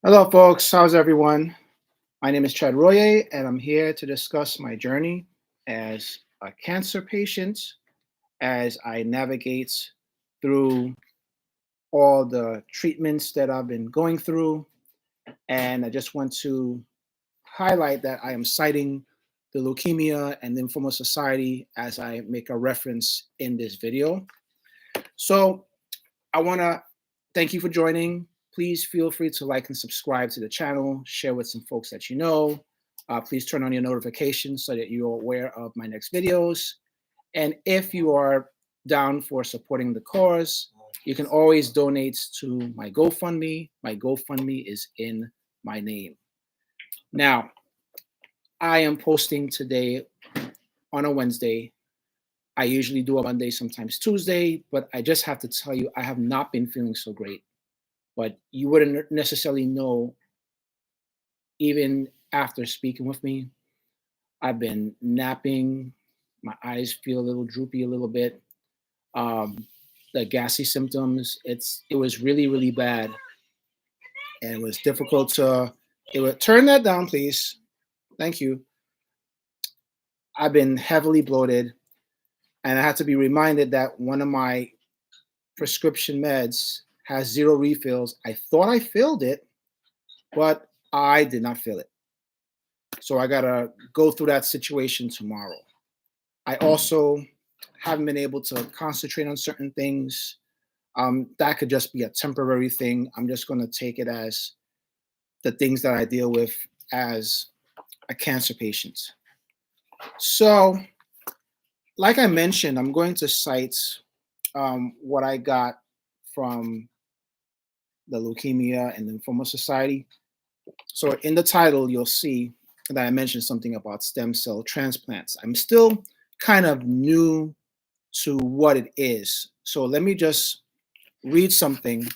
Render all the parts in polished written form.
Hello, folks. How's everyone? My name is Chad Royer, and I'm here to discuss my journey as a cancer patient as I navigate through all the treatments that I've been going through. And I just want to highlight that I am citing the Leukemia and Lymphoma Society as I make a reference in this video. So I want to thank you for joining. Please feel free to like and subscribe to the channel, share with some folks that you know. Please turn on your notifications so that you're aware of my next videos. And if you are down for supporting the cause, you can always donate to my GoFundMe. My GoFundMe is in my name. Now, I am posting today on a Wednesday. I usually do a Monday, sometimes Tuesday, but I just have to tell you, I have not been feeling so great. But you wouldn't necessarily know even after speaking with me. I've been napping. My eyes feel a little droopy a little bit. Um, the gassy symptoms, it was really bad. And it was difficult to it would turn that down, please. Thank you. I've been heavily bloated, and I had to be reminded that one of my prescription meds has zero refills. I thought I filled it, but I did not fill it. So I gotta go through that situation tomorrow. I also haven't been able to concentrate on certain things. That could just be a temporary thing. I'm just gonna take it as the things that I deal with as a cancer patient. So, like I mentioned, I'm going to cite what I got from the Leukemia and Lymphoma Society. So, in the title, you'll see that I mentioned something about stem cell transplants. I'm still kind of new to what it is. So let me just read something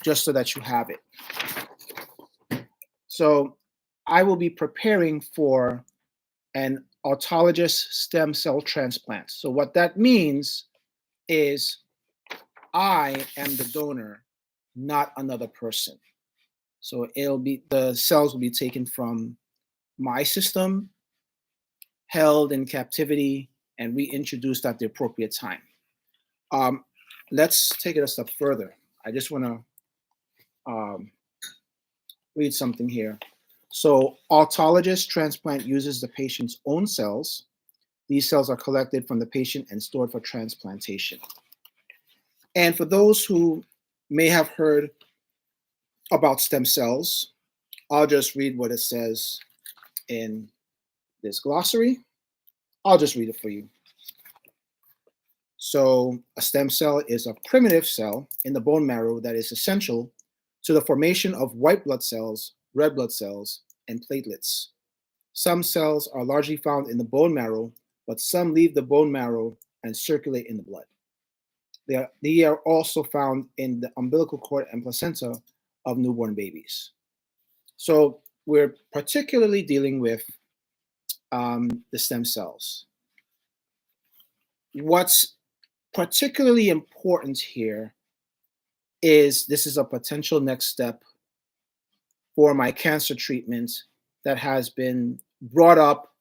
just so that you have it. So I will be preparing for an autologous stem cell transplant. So what that means is I am the donor, not another person. So the cells will be taken from my system, held in captivity, and reintroduced at the appropriate time. Um, let's take it a step further. I just want to read something here. So, autologous transplant uses the patient's own cells. These cells are collected from the patient and stored for transplantation. And for those who may have heard about stem cells, I'll just read what it says in this glossary. I'll just read it for you. So, a stem cell is a primitive cell in the bone marrow that is essential to the formation of white blood cells, red blood cells, and platelets. Some cells are largely found in the bone marrow, but some leave the bone marrow and circulate in the blood. They are also found in the umbilical cord and placenta of newborn babies. So, we're particularly dealing with the stem cells. What's particularly important here is this is a potential next step for my cancer treatment that has been brought up,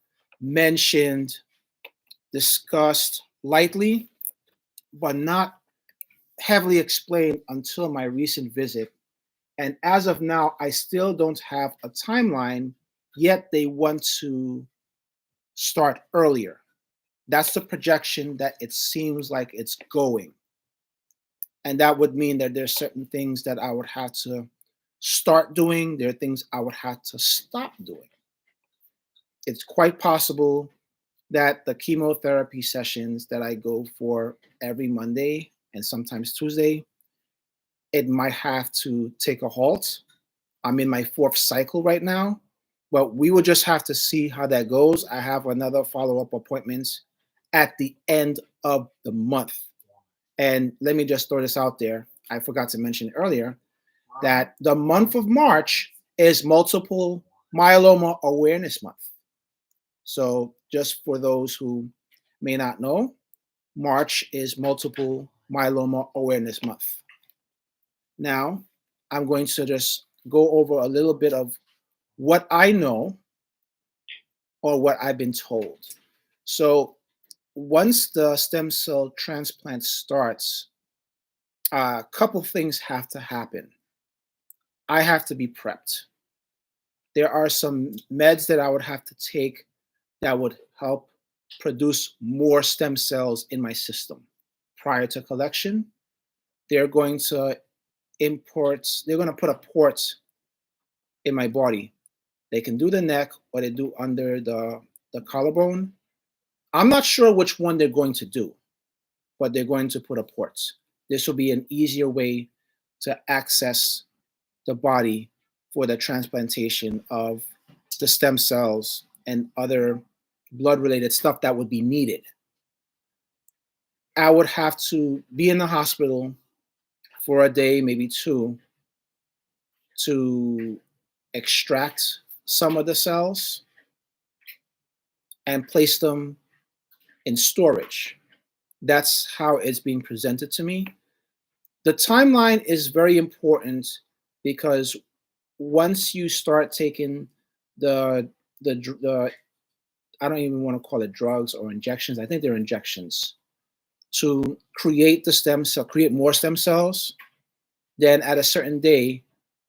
mentioned, discussed lightly, but not heavily explained until my recent visit. And as of now, I still don't have a timeline, yet they want to start earlier. That's the projection that it seems like it's going. And that would mean that there's certain things that I would have to start doing, there are things I would have to stop doing. It's quite possible that the chemotherapy sessions that I go for every Monday and sometimes Tuesday, it might have to take a halt. I'm in my fourth cycle right now, but we will just have to see how that goes. I have another follow-up appointment at the end of the month. And let me just throw this out there. I forgot to mention earlier that the month of March is Multiple Myeloma Awareness Month. So, just for those who may not know, March is Multiple Myeloma Awareness Month. Now, I'm going to just go over a little bit of what I know or what I've been told. So once the stem cell transplant starts, a couple things have to happen. I have to be prepped. There are some meds that I would have to take that would help produce more stem cells in my system. Prior to collection, they're going to they're going to put a port in my body. They can do the neck or they do under the collarbone. I'm not sure which one they're going to do, but they're going to put a port. This will be an easier way to access the body for the transplantation of the stem cells and other blood related stuff that would be needed. I would have to be in the hospital for a day, maybe two, to extract some of the cells and place them in storage. That's how it's being presented to me. The timeline is very important because once you start taking the the I don't even want to call it drugs or injections. I think they're injections to create create more stem cells. Then at a certain day,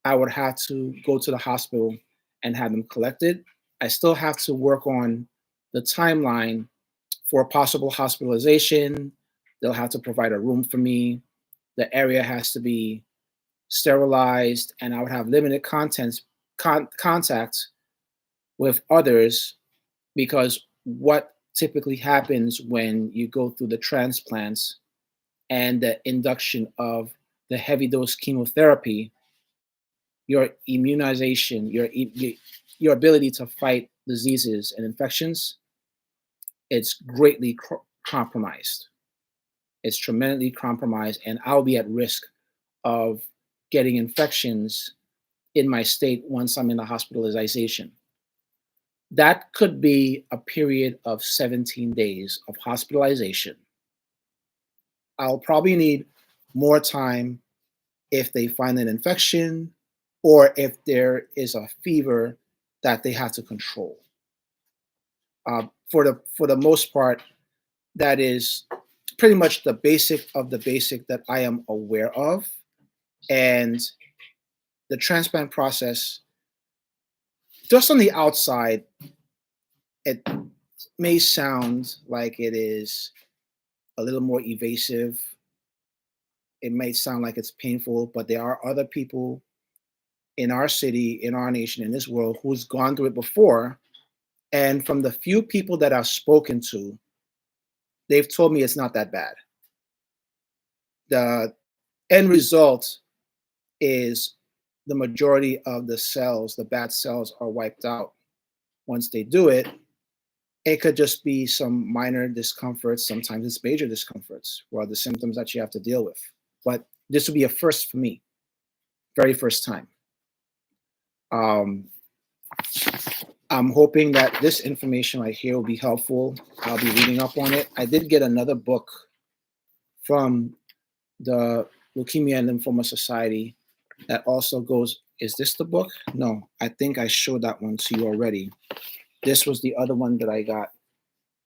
I would have to go to the hospital and have them collected. I still have to work on the timeline for possible hospitalization. They'll have to provide a room for me. The area has to be sterilized, and I would have limited contact with others because what typically happens when you go through the transplants and the induction of the heavy dose chemotherapy, your immunization, your ability to fight diseases and infections, it's greatly compromised. It's tremendously compromised, and I'll be at risk of getting infections in my state once I'm in the hospitalization. That could be a period of 17 days of hospitalization. I'll probably need more time if they find an infection or if there is a fever that they have to control. For the most part, that is pretty much the basic of the basic that I am aware of. And the transplant process, just on the outside, it may sound like it is a little more evasive. It may sound like it's painful, but there are other people in our city, in our nation, in this world who's gone through it before. And from the few people that I've spoken to, they've told me it's not that bad. The end result is the majority of the cells, the bad cells, are wiped out. Once they do it, it could just be some minor discomforts. Sometimes it's major discomforts, or the symptoms that you have to deal with. But this will be a first for me, very first time. I'm hoping that this information right here will be helpful. I'll be reading up on it. I did get another book from the Leukemia and Lymphoma Society that also goes, is this the book? No, I think I showed that one to you already. This was the other one that I got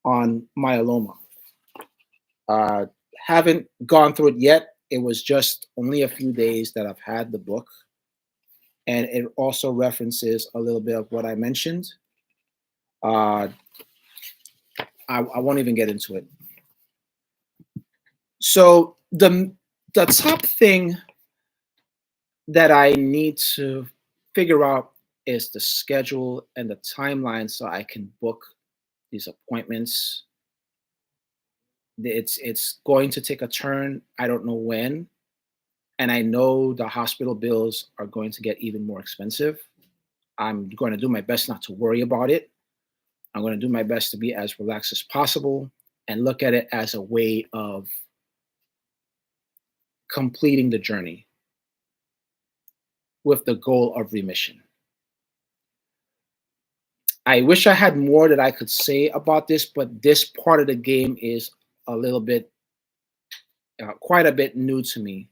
on myeloma. Haven't gone through it yet. It was just only a few days that I've had the book. And it also references a little bit of what I mentioned. I won't even get into it. So the top thing that I need to figure out is the schedule and the timeline so I can book these appointments. It's going to take a turn. I don't know when. And I know the hospital bills are going to get even more expensive. I'm going to do my best not to worry about it. I'm going to do my best to be as relaxed as possible and look at it as a way of completing the journey with the goal of remission. I wish I had more that I could say about this, but this part of the game is a little bit, quite a bit new to me.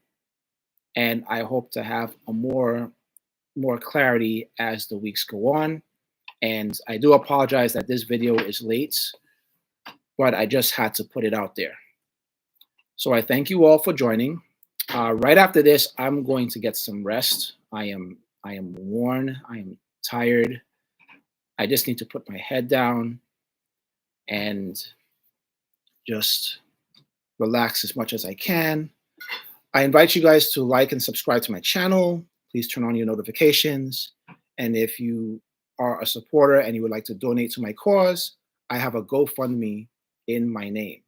And I hope to have a more more clarity as the weeks go on. And I do apologize that this video is late, but I just had to put it out there. So I thank you all for joining. Right after this, I'm going to get some rest. I am worn. I am tired. I just need to put my head down and just relax as much as I can. I invite you guys to like and subscribe to my channel. Please turn on your notifications. And if you are a supporter and you would like to donate to my cause, I have a GoFundMe in my name.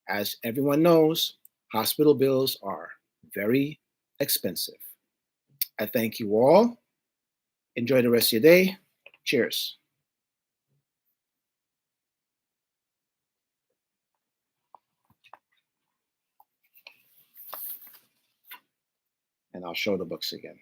As everyone knows, hospital bills are very expensive. I thank you all. Enjoy the rest of your day. Cheers. And I'll show the books again.